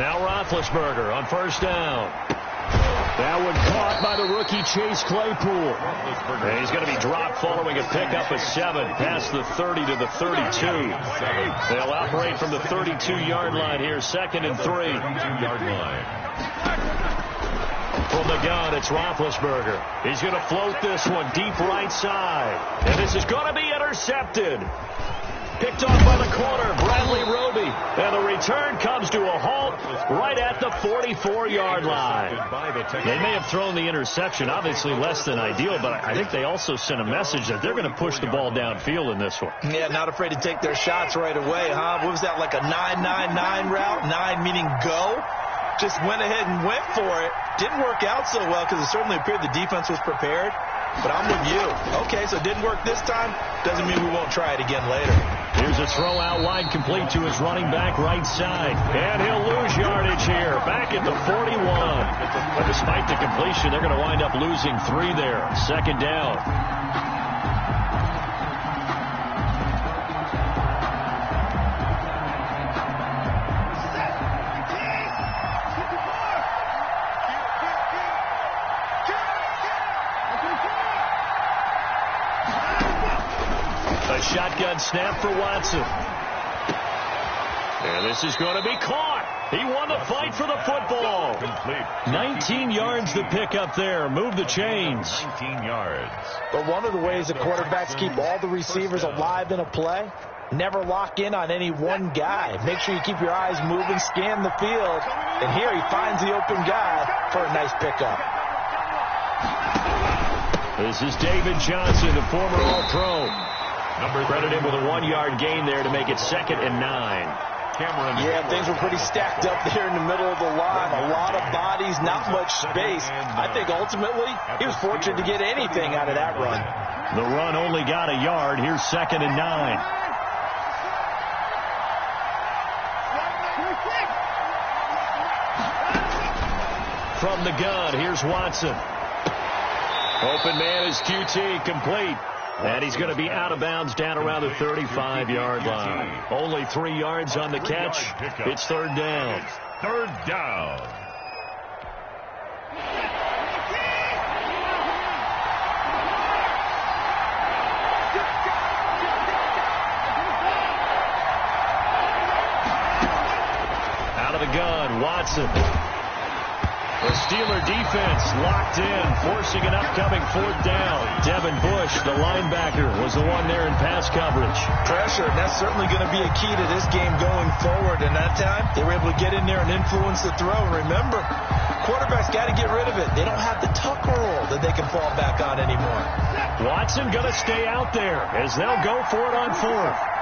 Now Roethlisberger on first down. That one caught by the rookie Chase Claypool. And he's going to be dropped following a pickup of 7 past the 30 to the 32. They'll operate from the 32-yard line here, 2nd and 3. 32-yard line. From the gun, it's Roethlisberger. He's going to float this one deep right side. And this is going to be intercepted. Picked off by the corner, Bradley Roby. And the return comes to a halt right at the 44-yard line. They may have thrown the interception, obviously less than ideal, but I think they also sent a message that they're going to push the ball downfield in this one. Yeah, not afraid to take their shots right away, huh? What was that, like a 9-9-9 route? 9 meaning go? Just went ahead and went for it. Didn't work out so well because it certainly appeared the defense was prepared. But I'm with you. Okay, so it didn't work this time. Doesn't mean we won't try it again later. Here's a throw out wide complete to his running back right side. And he'll lose yardage here. Back at the 41. But despite the completion, they're going to wind up losing 3 there. 2nd down. A shotgun snap for Watson. And this is going to be caught. He won the fight for the football. 19 yards to pick up there. Move the chains. 19 yards. But one of the ways the quarterbacks keep all the receivers alive in a play, never lock in on any one guy. Make sure you keep your eyes moving, scan the field. And here he finds the open guy for a nice pickup. This is David Johnson, the former All-Pro. Credited with a 1-yard gain there to make it 2nd and 9. Yeah, things were pretty stacked up there in the middle of the line. A lot of bodies, not much space. I think ultimately he was fortunate to get anything out of that run. The run only got a yard. Here's 2nd and 9. From the gun, here's Watson. Open man is QT, complete. And he's going to be out of bounds down around the 35-yard line. Only 3 yards on the catch. It's 3rd down. 3rd down. Out of the gun, Watson. The Steeler defense locked in, forcing an upcoming 4th down. Devin Bush, the linebacker, was the one there in pass coverage. Pressure, and that's certainly going to be a key to this game going forward. And that time, they were able to get in there and influence the throw. And remember, quarterbacks got to get rid of it. They don't have the tuck roll that they can fall back on anymore. Watson going to stay out there as they'll go for it on 4th.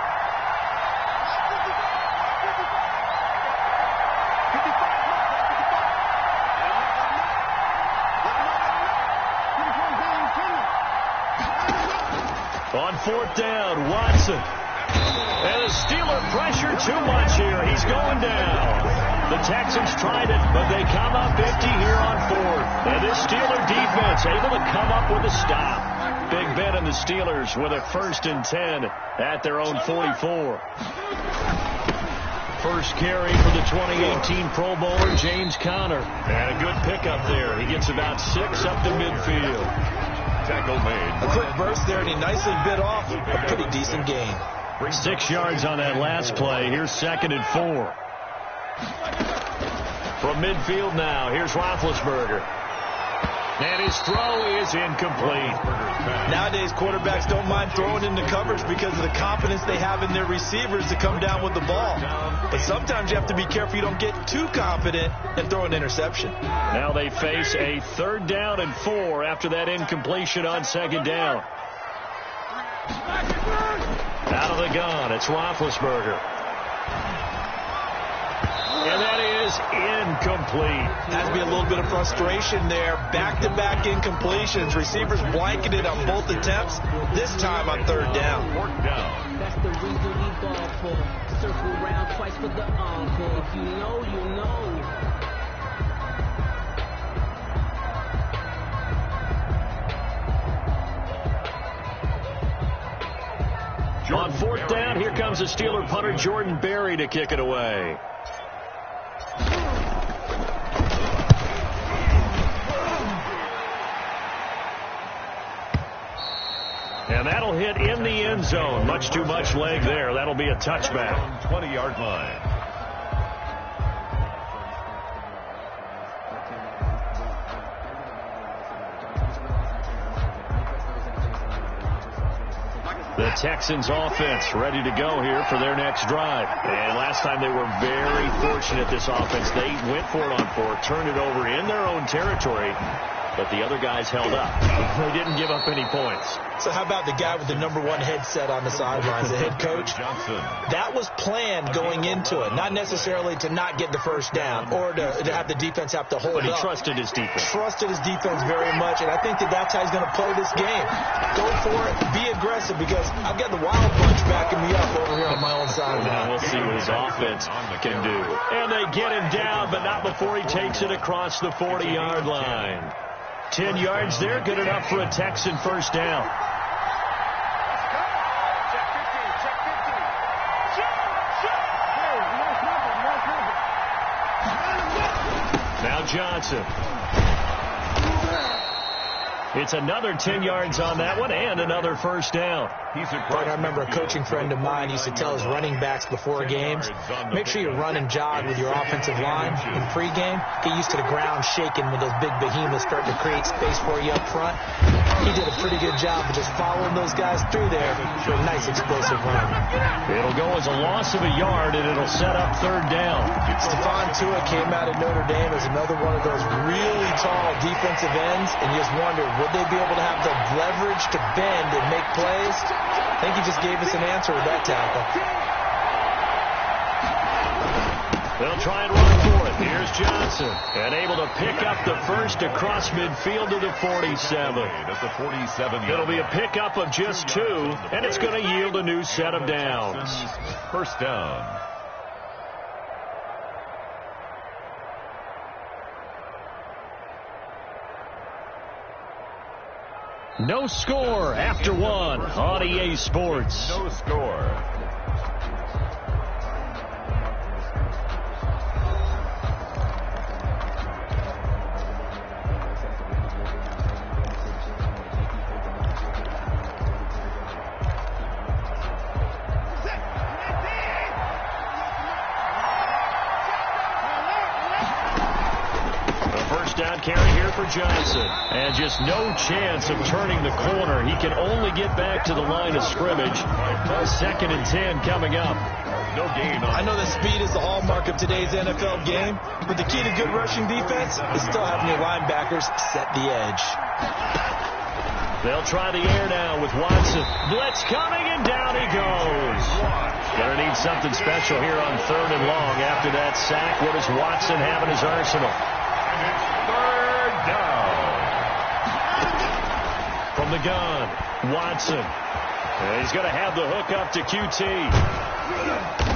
On 4th down, Watson. And the Steeler pressure too much here. He's going down. The Texans tried it, but they come up empty here on 4th. And this Steeler defense able to come up with a stop. Big Ben and the Steelers with a 1st and 10 at their own 44. First carry for the 2018 Pro Bowler, James Conner. And a good pickup there. He gets about 6 up the midfield. Tackle made. A quick burst there, and he nicely bit off a pretty decent gain. 6 yards on that last play. Here's 2nd and 4. From midfield now, here's Roethlisberger. And his throw is incomplete. Nowadays, quarterbacks don't mind throwing into coverage because of the confidence they have in their receivers to come down with the ball. But sometimes you have to be careful you don't get too confident and throw an interception. Now they face a 3rd down and 4 after that incompletion on 2nd down. Out of the gun, it's Roethlisberger. And that is incomplete. Has to be a little bit of frustration there. Back-to-back incompletions. Receivers blanketed on both attempts, this time on 3rd down. 4th down. That's the reason we ball for. Circle around twice for the encore. If you know, you know. On 4th down, here comes the Steeler punter Jordan Berry to kick it away. And that'll hit in the end zone. Much too much leg there. That'll be a touchback. 20-yard line. The Texans offense ready to go here for their next drive. And last time they were very fortunate, this offense. They went for it on fourth, turned it over in their own territory, but the other guys held up. They didn't give up any points. So how about the guy with the #1 headset on the sidelines, the head coach? Johnson. That was planned going into it, not necessarily to not get the first down or to have the defense have to hold But he up. trusted his defense. Trusted his defense very much, and I think that's how he's going to play this game. Go for it, be aggressive, because I've got the Wild Bunch backing me up over here on my own side. Now we'll see what his offense can do. And they get him down, but not before he takes it across the 40-yard line. 10 yards there, good enough for a Texan first down. Now Johnson. It's another 10 yards on that one and another first down. Right, I remember a coaching friend of mine used to tell his running backs before games, make sure you run and jog with your offensive line in pregame. Get used to the ground shaking when those big behemoths start to create space for you up front. He did a pretty good job of just following those guys through there for a nice explosive run. It'll go as a loss of a yard, and it'll set up third down. Stephon Tua came out of Notre Dame as another one of those really tall defensive ends, and you just wonder, would they be able to have the leverage to bend and make plays? I think he just gave us an answer with that tackle. They'll try and run for it. Here's Johnson. And able to pick up the first across midfield to the 47. At the 47. It'll be a pickup of just 2, and it's going to yield a new set of downs. First down. No score after 1 on EA Sports. No score. Down carry here for Johnson. And just no chance of turning the corner. He can only get back to the line of scrimmage. 2nd and 10 coming up. No gain. I know that speed is the hallmark of today's NFL game, but the key to good rushing defense is still having your linebackers set the edge. They'll try the air now with Watson. Blitz coming, and down he goes. Gonna need something special here on 3rd and long after that sack. What does Watson have in his arsenal? Third down. From the gun, Watson. And he's going to have the hook up to QT.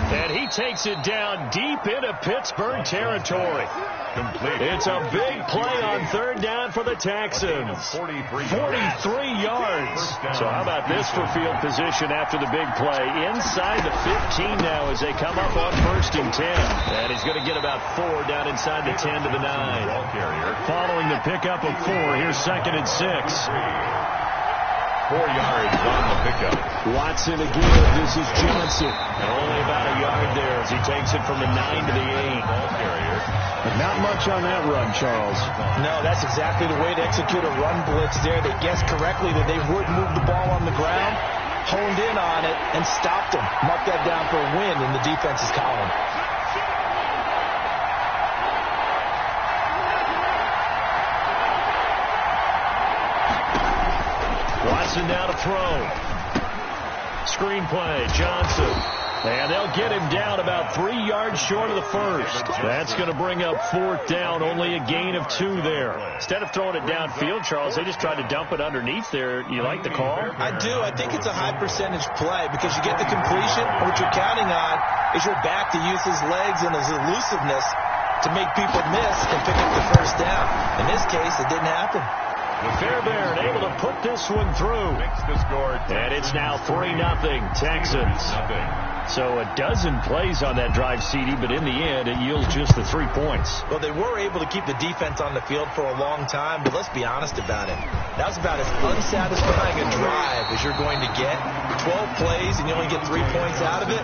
And he takes it down deep into Pittsburgh territory. Complete. It's a big play on 3rd down for the Texans. 43 yards. So how about this for field position after the big play? Inside the 15 now as they come up on 1st and 10. And he's going to get about 4 down inside the 10 to the 9. Following the pickup of 4, here's 2nd and 6. 4 yards on the pickup. Watson again. This is Johnson. And only about a yard there as he takes it from the 9 to the 8. Ball carrier. But not much on that run, Charles. No, that's exactly the way to execute a run blitz there. They guessed correctly that they would move the ball on the ground, honed in on it, and stopped them. Mark that down for a win in the defense's column. Watson now to throw. Screenplay, Johnson. And they'll get him down about 3 yards short of the first. That's going to bring up 4th down, only a gain of 2 there. Instead of throwing it downfield, Charles, they just tried to dump it underneath there. You like the call? I do. I think it's a high percentage play because you get the completion. What you're counting on is your back to use his legs and his elusiveness to make people miss and pick up the first down. In this case, it didn't happen. Fairbairn able to put this one through. Makes the score. And it's now 3-0 Texans. So a dozen plays on that drive, CD, but in the end, it yields just the 3 points. Well, they were able to keep the defense on the field for a long time, but let's be honest about it. That was about as unsatisfying a drive as you're going to get. 12 plays and you only get 3 points out of it.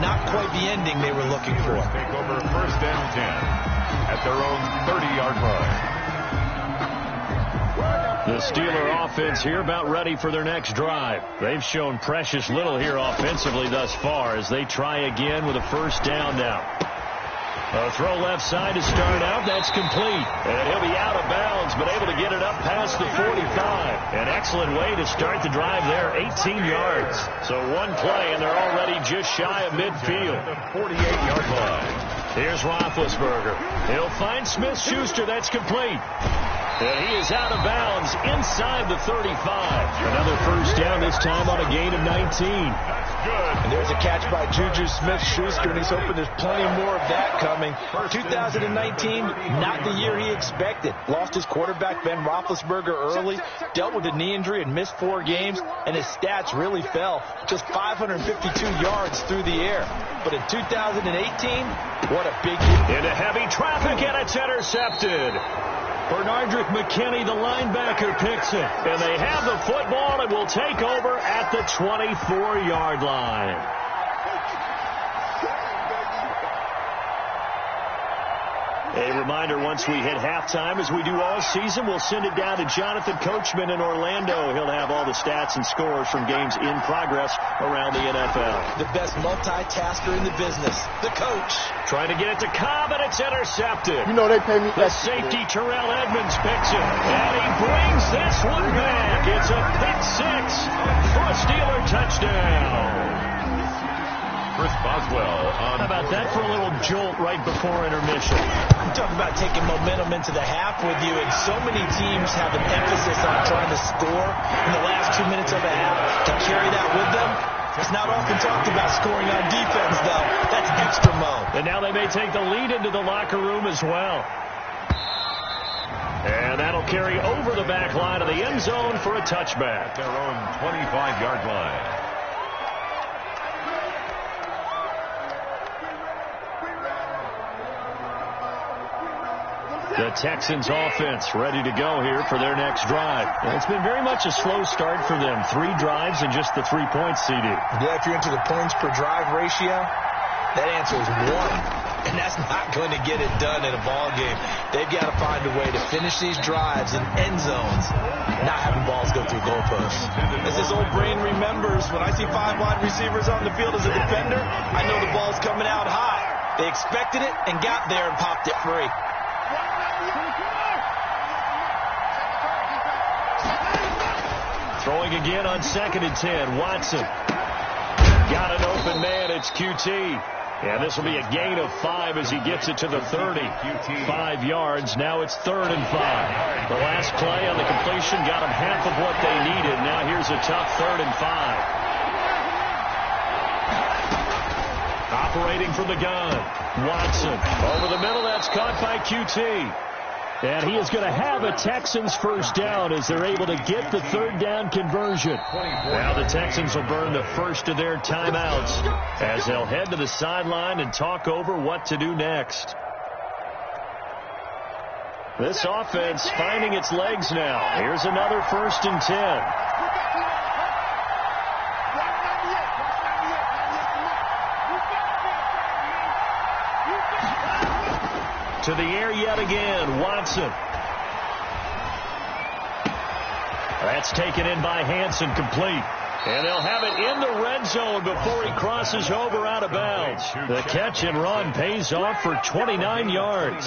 Not quite the ending they were looking for. Take over first and 10 at their own 30-yard line. The Steeler offense here about ready for their next drive. They've shown precious little here offensively thus far as they try again with a first down now. A throw left side to start out. That's complete. And he'll be out of bounds, but able to get it up past the 45. An excellent way to start the drive there, 18 yards. So one play, and they're already just shy of midfield. The 48-yard line. Here's Roethlisberger. He'll find Smith-Schuster. That's complete. And he is out of bounds inside the 35. Another first down, this time on a gain of 19. That's good. And there's a catch by Juju Smith-Schuster, and he's hoping there's plenty more of that coming. 2019, not the year he expected. Lost his quarterback, Ben Roethlisberger, early. Dealt with a knee injury and missed 4 games, and his stats really fell. Just 552 yards through the air. But in 2018, what a big year. Into heavy traffic, and it's intercepted. Bernardrick McKinney, the linebacker, picks it. And they have the football and will take over at the 24-yard line. A reminder, once we hit halftime, as we do all season, we'll send it down to Jonathan Coachman in Orlando. He'll have all the stats and scores from games in progress around the NFL. The best multitasker in the business, the coach. Trying to get it to Cobb, and it's intercepted. You know they pay me. The safety, Terrell Edmonds, picks it. And he brings this one back. It's a pick 6 for a Steeler touchdown. Chris Boswell on. How about that for a little jolt right before intermission? I'm talking about taking momentum into the half with you, and so many teams have an emphasis on trying to score in the last 2 minutes of a half. To carry that with them, it's not often talked about scoring on defense, though. That's extra mode. And now they may take the lead into the locker room as well. And that'll carry over the back line of the end zone for a touchback. Their own 25-yard line. The Texans offense ready to go here for their next drive. And it's been very much a slow start for them. 3 drives and just the 3 points, CD. Yeah, if you're into the points per drive ratio, that answer is 1. And that's not going to get it done in a ball game. They've got to find a way to finish these drives in end zones, not having balls go through goalposts. As this old brain remembers, when I see 5 wide receivers on the field as a defender, I know the ball's coming out high. They expected it and got there and popped it free. Throwing again on 2nd and 10. Watson. Got an open man. It's QT. And this will be a gain of 5 as he gets it to the 30. 5 yards. Now it's 3rd and 5. The last play on the completion got them half of what they needed. Now here's a tough 3rd and 5. Operating from the gun. Watson. Over the middle. That's caught by QT. And he is going to have a Texans first down as they're able to get the 3rd down conversion. Now the Texans will burn the first of their timeouts as they'll head to the sideline and talk over what to do next. This offense finding its legs now. Here's another 1st and 10. To the air yet again, Watson. That's taken in by Hansen, complete. And they'll have it in the red zone before he crosses over out of bounds. The catch and run pays off for 29 yards.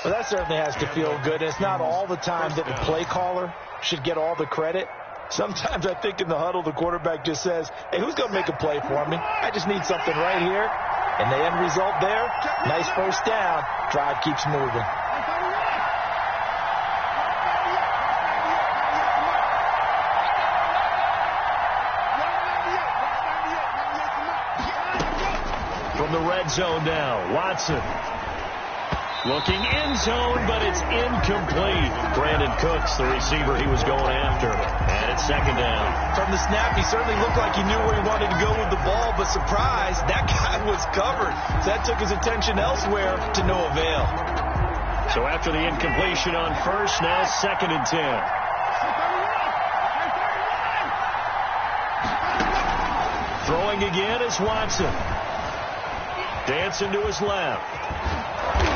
Well, that certainly has to feel good. It's not all the time that the play caller should get all the credit. Sometimes I think in the huddle the quarterback just says, hey, who's going to make a play for me? I just need something right here. And the end result there, nice first down. Drive keeps moving. From the red zone now, Watson. Looking in zone, but it's incomplete. Brandon Cooks, the receiver he was going after. And it's second down. From the snap, he certainly looked like he knew where he wanted to go with the ball, but surprise, that guy was covered. So that took his attention elsewhere to no avail. So after the incompletion on first, now 2nd and 10. Throwing again is Watson. Dancing to his left.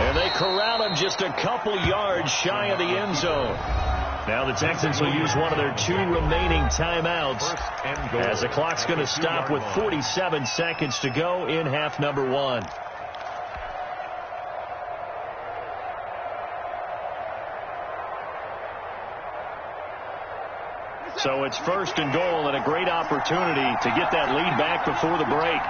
And they corral him just a couple yards shy of the end zone. Now the Texans will use one of their 2 remaining timeouts as the clock's going to stop with 47 seconds to go in half number 1. So it's 1st and goal and a great opportunity to get that lead back before the break.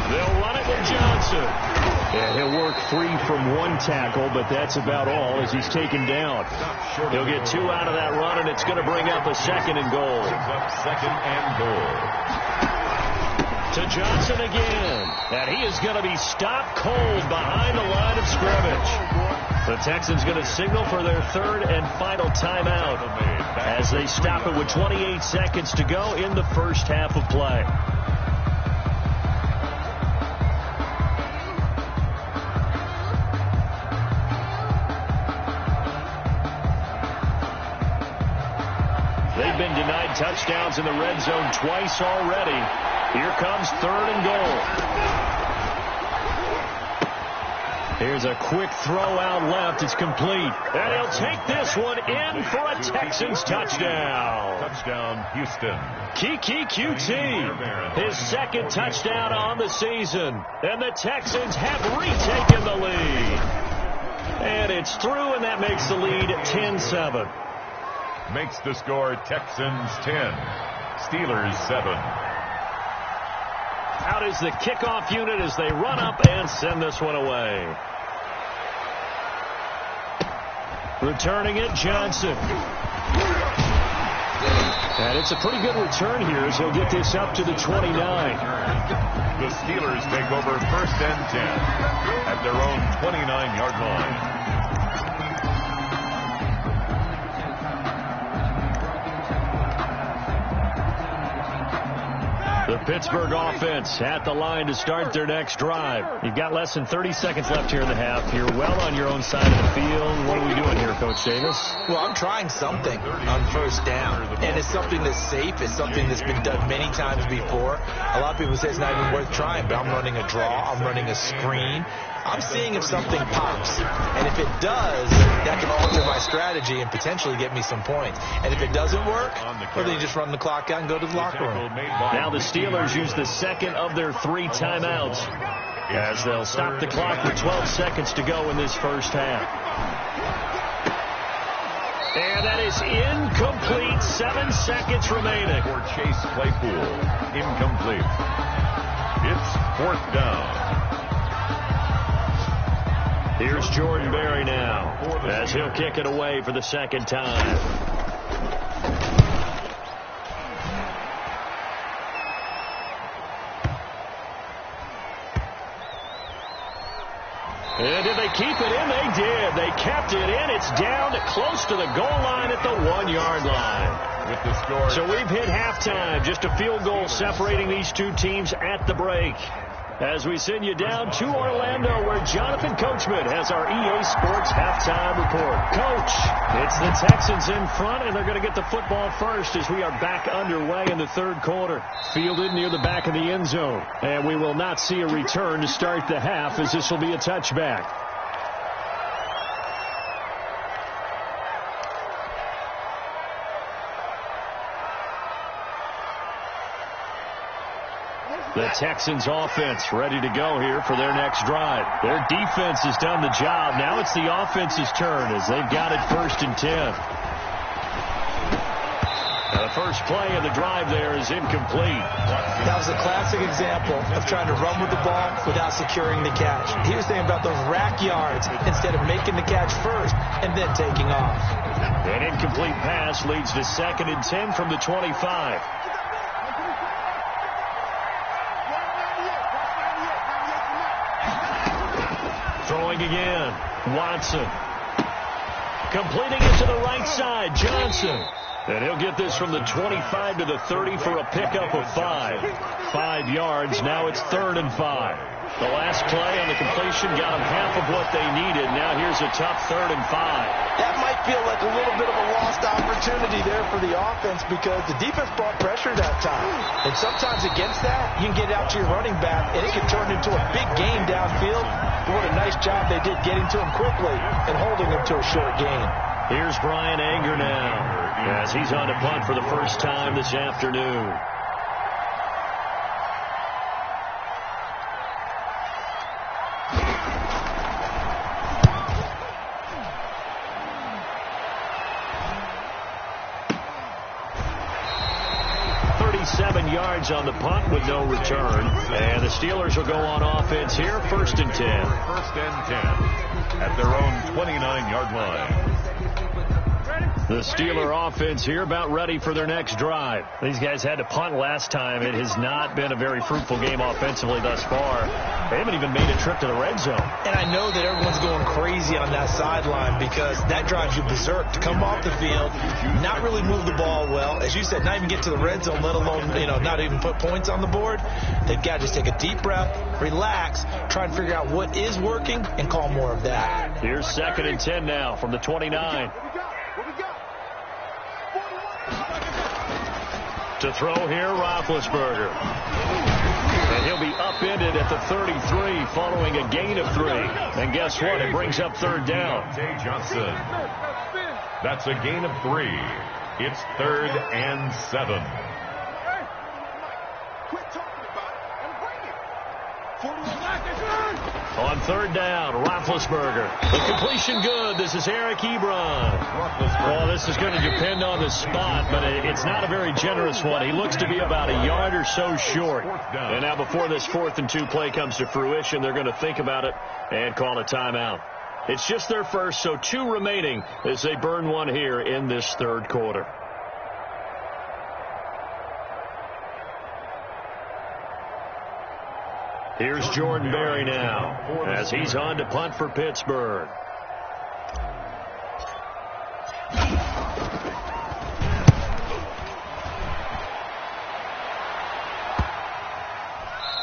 They'll run it with Johnson. Yeah, he'll work free from 1 tackle, but that's about all as he's taken down. He'll get 2 out of that run, and it's going to bring up a 2nd and goal. 2nd and goal. To Johnson again, and he is going to be stopped cold behind the line of scrimmage. The Texans going to signal for their 3rd and final timeout as they stop it with 28 seconds to go in the first half of play. They've been denied touchdowns in the red zone twice already. Here comes 3rd and goal. Here's a quick throw out left. It's complete. And he'll take this one in for a Texans touchdown. Touchdown, Houston. Kiki QT, his 2nd touchdown on the season. And the Texans have retaken the lead. And it's through, and that makes the lead 10-7. Makes the score Texans 10, Steelers 7. Out is the kickoff unit as they run up and send this one away. Returning it, Johnson. And it's a pretty good return here as he'll get this up to the 29. The Steelers take over 1st and 10 at their own 29-yard line. The Pittsburgh offense at the line to start their next drive. You've got less than 30 seconds left here in the half. You're well on your own side of the field. What are we doing here, Coach Davis? Well, I'm trying something on 1st down. And it's something that's safe. It's something that's been done many times before. A lot of people say it's not even worth trying, but I'm running a draw. I'm running a screen. I'm seeing if something pops. And if it does, that can alter my strategy and potentially get me some points. And if it doesn't work, well, then you just run the clock out and go to the locker room. Now the Steelers use the 2nd of their 3 timeouts as they'll stop the clock with 12 seconds to go in this first half. And that is incomplete. 7 seconds remaining. For Chase Claypool, incomplete. It's 4th down. Here's Jordan Berry now as he'll kick it away for the 2nd time. And did they keep it in? They did. They kept it in. It's down close to the goal line at the 1-yard line. With the score. So we've hit halftime. Just a field goal separating these 2 teams at the break. As we send you down to Orlando, where Jonathan Coachman has our EA Sports halftime report. Coach, it's the Texans in front, and they're going to get the football first as we are back underway in the 3rd quarter. Fielded near the back of the end zone. And we will not see a return to start the half, as this will be a touchback. The Texans offense ready to go here for their next drive. Their defense has done the job. Now it's the offense's turn as they've got it 1st and 10. Now the first play of the drive there is incomplete. That was a classic example of trying to run with the ball without securing the catch. He was thinking about those rack yards instead of making the catch first and then taking off. An incomplete pass leads to 2nd and 10 from the 25. throwing again. Watson. Completing it to the right side. Johnson. And he'll get this from the 25 to the 30 for a pickup of 5. 5 yards. Now it's 3rd and 5. The last play on the completion got them half of what they needed. Now here's a tough 3rd and 5. That might feel like a little bit of a lost opportunity there for the offense because the defense brought pressure that time. And sometimes against that, you can get out to your running back, and it can turn into a big game downfield. But what a nice job they did getting to him quickly and holding him to a short gain. Here's Brian Anger now as he's on to punt for the first time this afternoon. Yards on the punt with no return. And the Steelers will go on offense here, 1st and 10. 1st and 10 at their own 29-yard line. The Steeler offense here about ready for their next drive. These guys had to punt last time. It has not been a very fruitful game offensively thus far. They haven't even made a trip to the red zone. And I know that everyone's going crazy on that sideline because that drives you berserk to come off the field, not really move the ball well. As you said, not even get to the red zone, let alone, not even put points on the board. They've got to just take a deep breath, relax, try and figure out what is working, and call more of that. Here's 2nd and 10 now from the 29. To throw here, Roethlisberger. And he'll be upended at the 33 following a gain of 3. And guess what? It brings up 3rd down. Johnson. That's a gain of 3. It's 3rd and 7. On 3rd down, Roethlisberger. The completion good. This is Eric Ebron. Well, this is going to depend on the spot, but it's not a very generous one. He looks to be about a yard or so short. And now before this 4th and 2 play comes to fruition, they're going to think about it and call a timeout. It's just their first, so 2 remaining as they burn one here in this 3rd quarter. Here's Jordan Berry now as he's on to punt for Pittsburgh.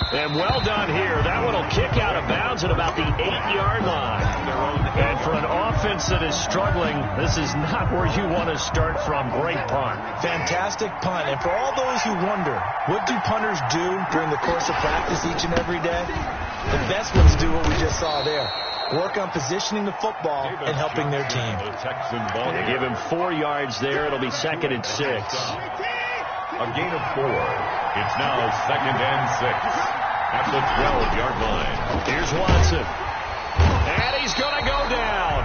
And well done here. That one will kick out of bounds at about the 8-yard line. And for an offense that is struggling, this is not where you want to start from. Great punt. Fantastic punt. And for all those who wonder, what do punters do during the course of practice each and every day? The best ones do what we just saw there. Work on positioning the football and helping their team. They give him 4 yards there. It'll be 2nd and 6. A gain of 4. It's now 2nd and 6 at the 12-yard line. Here's Watson. And he's going to go down.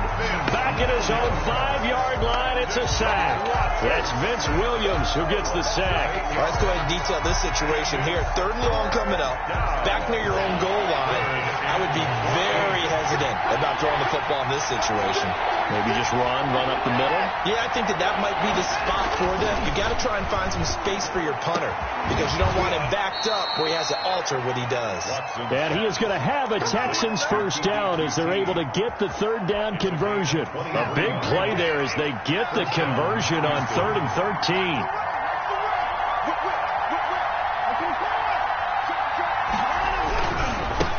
Back at his own 5-yard line. It's a sack. That's Vince Williams who gets the sack. All right, let's go ahead and detail this situation here. 3rd and long coming up. Back near your own goal line. I would be very hesitant about throwing the football in this situation. Maybe just run up the middle? Yeah, I think that might be the spot for them. You got to try and find some space for your punter because you don't want him backed up where he has to alter what he does. And he is going to have a Texans first down as they're able to get the 3rd down conversion. A big play there as they get the conversion on 3rd and 13.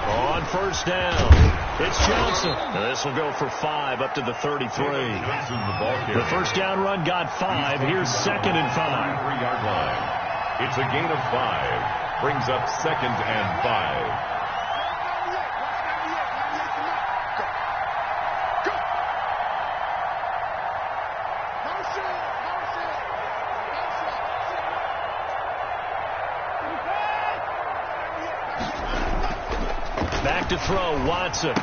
On 1st down. It's Johnson. And this will go for 5 up to the 33. The first down run got 5. Here's 2nd and 5. 3-yard line. It's a gain of 5. Brings up 2nd and 5. Back to throw, Watson.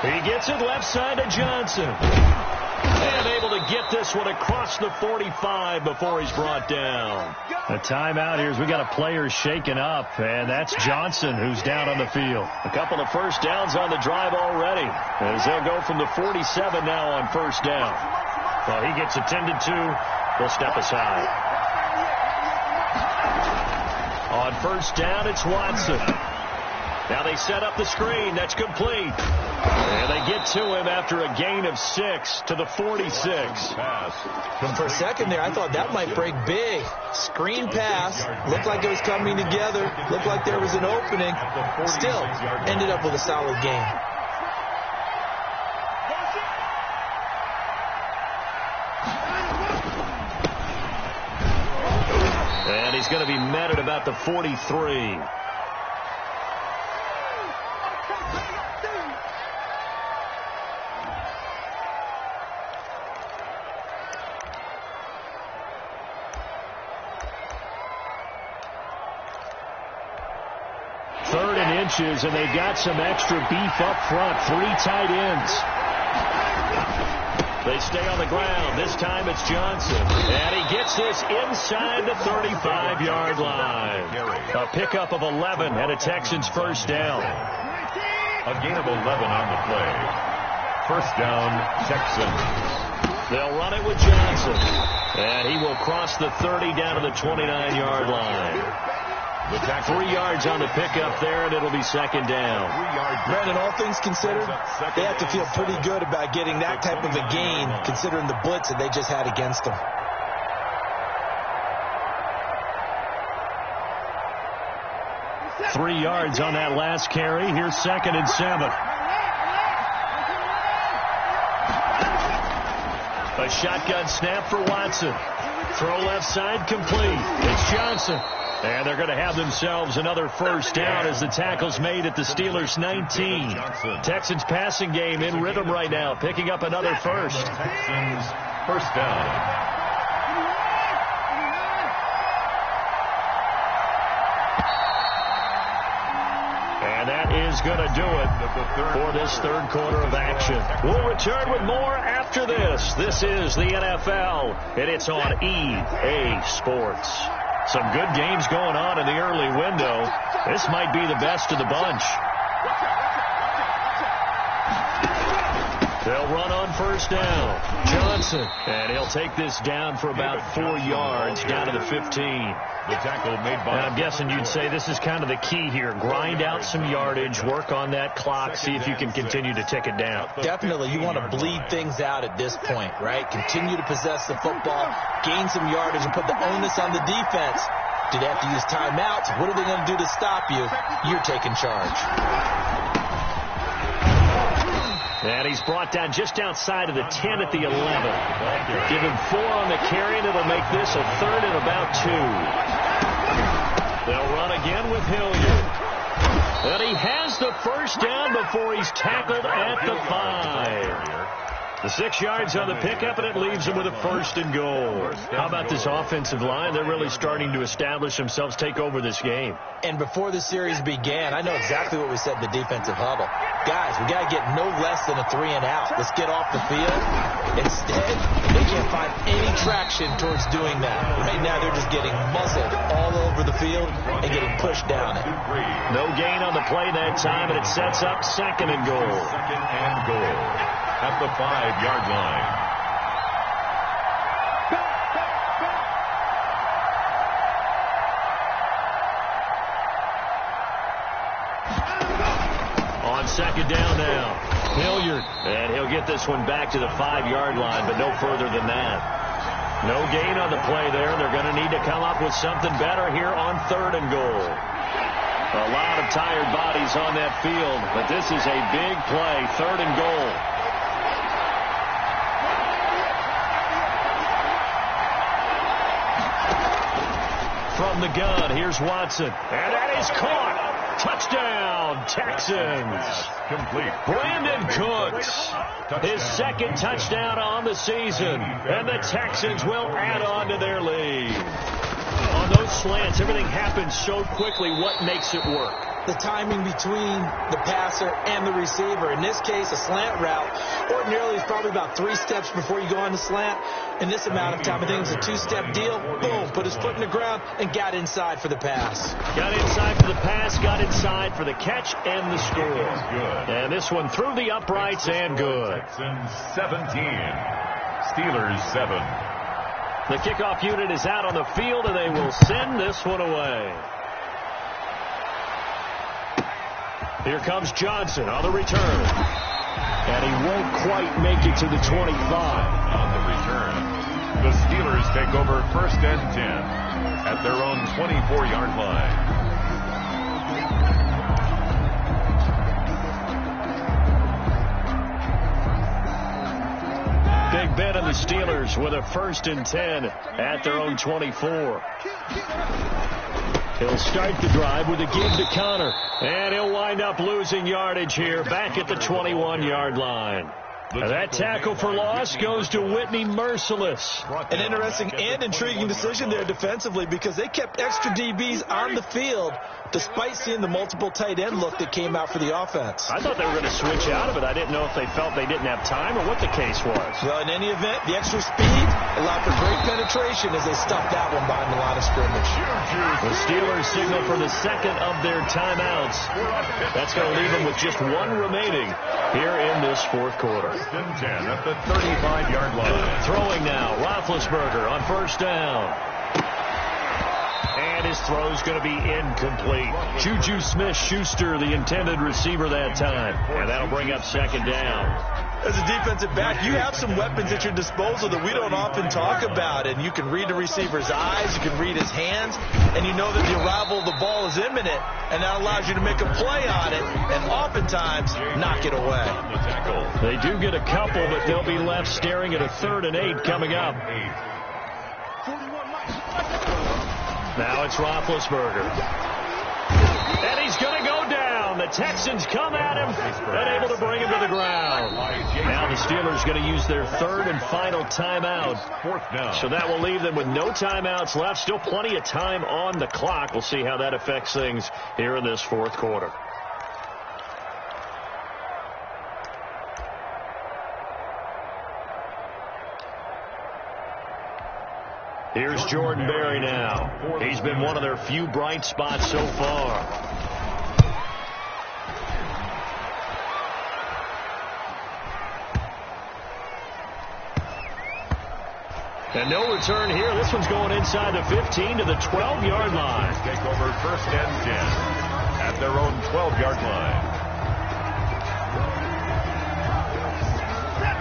He gets it left side to Johnson. And able to get this one across the 45 before he's brought down. A timeout here as we got a player shaken up, and that's Johnson who's down on the field. A couple of first downs on the drive already as they'll go from the 47 now on 1st down. Well, he gets attended to. They'll step aside. On 1st down, it's Watson. Now they set up the screen. That's complete. And they get to him after a gain of 6 to the 46. For a second there, I thought that might break big. Screen pass. Looked like it was coming together. Looked like there was an opening. Still, ended up with a solid game. And he's going to be met at about the 43. Third and inches, and they've got some extra beef up front. 3 tight ends. They stay on the ground. This time it's Johnson. And he gets this inside the 35-yard line. A pickup of 11 and a Texans first down. A gain of 11 on the play. First down, Texans. They'll run it with Johnson. And he will cross the 30 down to the 29-yard line. 3 yards on the pickup there, and it'll be second down. Brandon, all things considered, they have to feel pretty good about getting that type of a gain, considering the blitz that they just had against them. Three yards on that last carry. Here's second and 7. A shotgun snap for Watson. Throw left side complete. It's Johnson. And they're going to have themselves another first down as the tackle's made at the Steelers' 19. Texans passing game in rhythm right now, picking up another first. Texans first down. And that is going to do it for this third quarter of action. We'll return with more after this. This is the NFL, and it's on EA Sports. Some good games going on in the early window. This might be the best of the bunch. They'll run on first down. Johnson. And he'll take this down for about 4 yards down to the 15. The tackle made by... I'm guessing you'd say this is kind of the key here. Grind out some yardage, work on that clock, see if you can continue to tick it down. Definitely, you want to bleed things out at this point, right? Continue to possess the football, gain some yardage, and put the onus on the defense. Do they have to use timeouts? What are they going to do to stop you? You're taking charge. And he's brought down just outside of the 10 at the 11. Give him 4 on the carry, and it'll make this a third and about 2. They'll run again with Hilliard. And he has the first down before he's tackled at the 5. The 6 yards on the pickup, and it leaves him with a first and goal. How about this offensive line? They're really starting to establish themselves, take over this game. And before the series began, I know exactly what we said in the defensive huddle. Guys, we got to get no less than a 3 and out. Let's get off the field. Instead, they can't find any traction towards doing that. Right now, they're just getting muzzled all over the field and getting pushed down it. No gain on the play that time, and it sets up second and goal. Second and goal at the 5-yard line. On second down now, Hilliard. And he'll get this one back to the 5-yard line, but no further than that. No gain on the play there. They're going to need to come up with something better here on third and goal. A lot of tired bodies on that field, but this is a big play, third and goal. From the gun, here's Watson. And that is caught. Touchdown, Texans. Complete. Brandon Cooks, his second touchdown on the season. And the Texans will add on to their lead. On those slants, everything happens so quickly. What makes it work? The timing between the passer and the receiver. In this case, a slant route ordinarily is probably about 3 steps before you go on the slant. In this amount of time, I think it's a 2-step deal. Boom, put his foot in the ground and got inside for the pass. Got inside for the pass, got inside for the catch and the score. And this one through the uprights and good. Texans 17, Steelers 7. The kickoff unit is out on the field, and they will send this one away. Here comes Johnson on the return. And he won't quite make it to the 25. On the return, the Steelers take over 1st and 10 at their own 24-yard line. Big Ben and the Steelers with a 1st and 10 at their own 24. He'll start the drive with a give to Connor. And he'll wind up losing yardage here back at the 21-yard line. That tackle for loss goes to Whitney Merciless. An interesting and intriguing decision there defensively because they kept extra DBs on the field despite seeing the multiple tight end look that came out for the offense. I thought they were going to switch out of it. I didn't know if they felt they didn't have time or what the case was. Well, in any event, the extra speed allowed for great penetration as they stuffed that one behind the line of scrimmage. The Steelers signal for the second of their timeouts. That's going to leave them with just one remaining here in this fourth quarter. 1st and 10 at the 35-yard line. Throwing now, Roethlisberger on 1st down. And his throw's going to be incomplete. Juju Smith-Schuster, the intended receiver that time. And that'll bring up 2nd down. As a defensive back, you have some weapons at your disposal that we don't often talk about. And you can read the receiver's eyes, you can read his hands, and you know that the arrival of the ball is imminent. And that allows you to make a play on it and oftentimes knock it away. They do get a couple, but they'll be left staring at a 3rd and 8 coming up. Now it's Roethlisberger. And he's going to go down. The Texans come at him and able to bring him to the ground. Now the Steelers going to use their 3rd and final timeout. 4th down. So that will leave them with no timeouts left. Still plenty of time on the clock. We'll see how that affects things here in this fourth quarter. Here's Jordan Berry now. He's been one of their few bright spots so far. And no return here. This one's going inside the 15 to the 12-yard line. Take over 1st and 10 at their own 12-yard line.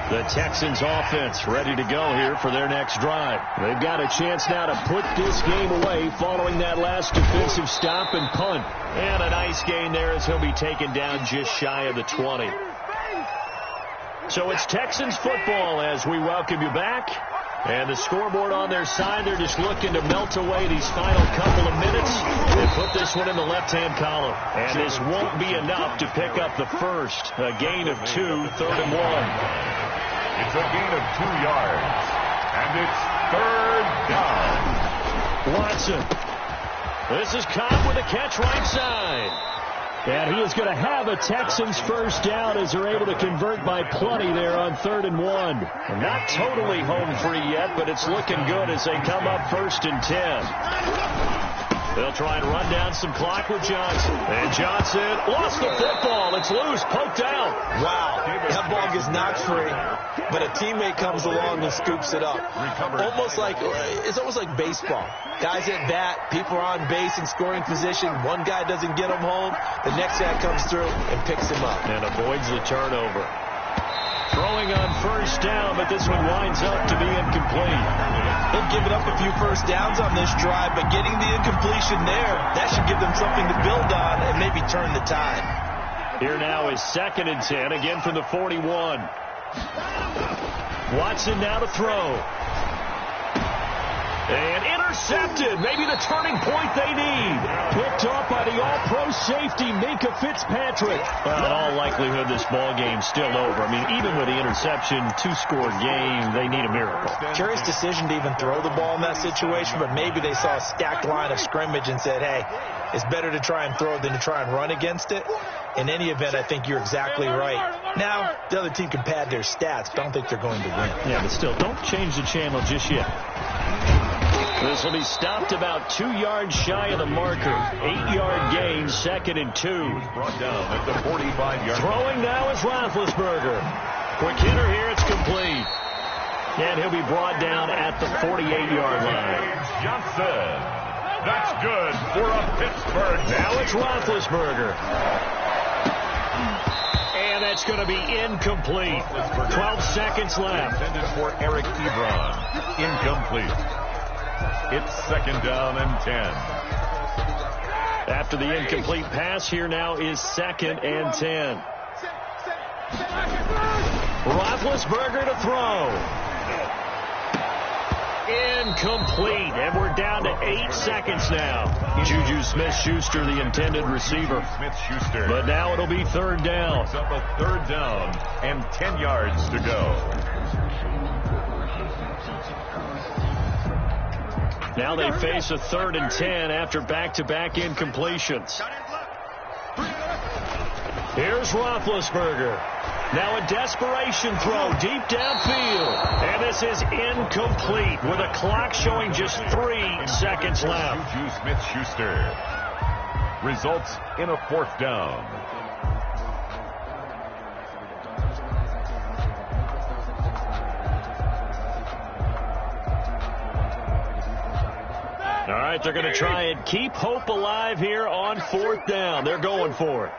The Texans offense ready to go here for their next drive. They've got a chance now to put this game away following that last defensive stop and punt. And a nice gain there as he'll be taken down just shy of the 20. So it's Texans football as we welcome you back. And the scoreboard on their side, they're just looking to melt away these final couple of minutes and put this one in the left-hand column. And this won't be enough to pick up the first. A gain of 2, 3rd and 1. It's a gain of 2 yards. And it's 3rd down. Watson. This is Cobb with a catch right side. And he is going to have a Texans first down as they're able to convert by plenty there on 3rd and 1. And not totally home free yet, but it's looking good as they come up 1st and 10. They'll try and run down some clock with Johnson. And Johnson lost the football. It's loose, poked out. Wow, that ball gets knocked free, but a teammate comes along and scoops it up. It's almost like baseball. Guys at bat, people are on base in scoring position. One guy doesn't get him home. The next guy comes through and picks him up. And avoids the turnover. Throwing on 1st down, but this one winds up to be incomplete. They've given up a few first downs on this drive, but getting the incompletion there, that should give them something to build on and maybe turn the tide. Here now is 2nd and 10, again from the 41. Watson now to throw. And intercepted. Maybe the turning point they need. Picked off by the all-pro safety, Minka Fitzpatrick. Well, in all likelihood, this ball game's still over. I mean, even with the interception, 2-score game, they need a miracle. Curious decision to even throw the ball in that situation, but maybe they saw a stacked line of scrimmage and said, hey, it's better to try and throw than to try and run against it. In any event, I think you're exactly right. Now, the other team can pad their stats, but I don't think they're going to win. Yeah, but still, don't change the channel just yet. This will be stopped about 2 yards shy of the marker. 8-yard gain, 2nd and 2. Brought down at the 45-yard. Throwing now is Roethlisberger. Quick hitter here, it's complete. And he'll be brought down at the 48-yard line. Johnson. That's good for a Pittsburgh. Now it's Roethlisberger. And that's going to be incomplete. 12 seconds left. Intended for Eric Ebron. Incomplete. It's second down and 10. After the incomplete pass, here now is second and 10. Roethlisberger to throw. Incomplete, and we're down to 8 seconds now. Juju Smith-Schuster, the intended receiver. Smith-Schuster. But now it'll be third down. Picks up a third down and 10 yards to go. Now they face a third and 10 after back-to-back incompletions. Here's Roethlisberger. Now a desperation throw deep downfield. And this is incomplete with a clock showing just 3 seconds left. Juju Smith-Schuster. Results in a fourth down. All right, they're going to try and keep hope alive here on fourth down. They're going for it.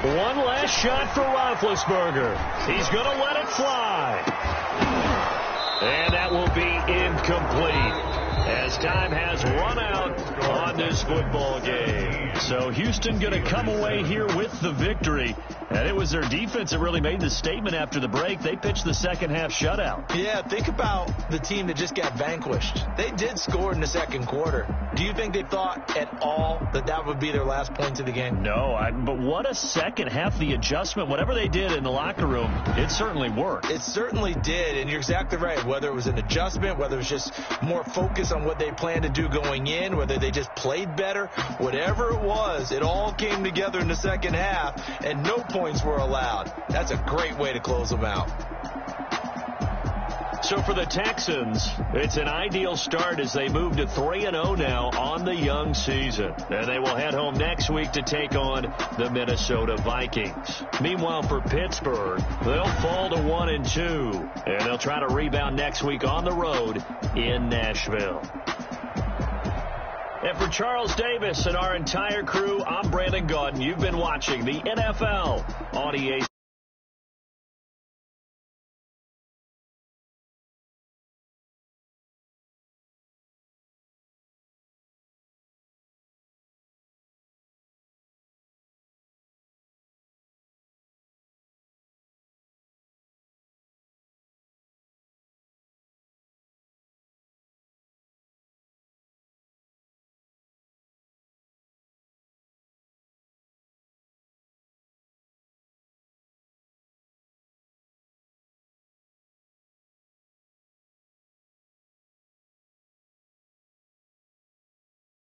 One last shot for Roethlisberger. He's going to let it fly. And that will be incomplete as time has run out on this football game. So Houston going to come away here with the victory. And it was their defense that really made the statement after the break. They pitched the second half shutout. Yeah, think about the team that just got vanquished. They did score in the second quarter. Do you think they thought at all that that would be their last points of the game? No, but what a second half. The adjustment, whatever they did in the locker room, it certainly worked. It certainly did, and you're exactly right. Whether it was an adjustment, whether it was just more focus on what they planned to do going in, whether they just played better, whatever it was, it all came together in the second half, and no points were allowed. That's a great way to close them out. So for the Texans, it's an ideal start as they move to 3-0 now on the young season. And they will head home next week to take on the Minnesota Vikings. Meanwhile, for Pittsburgh, they'll fall to 1-2. And they'll try to rebound next week on the road in Nashville. And for Charles Davis and our entire crew, I'm Brandon Gaudin. You've been watching the NFL on EA.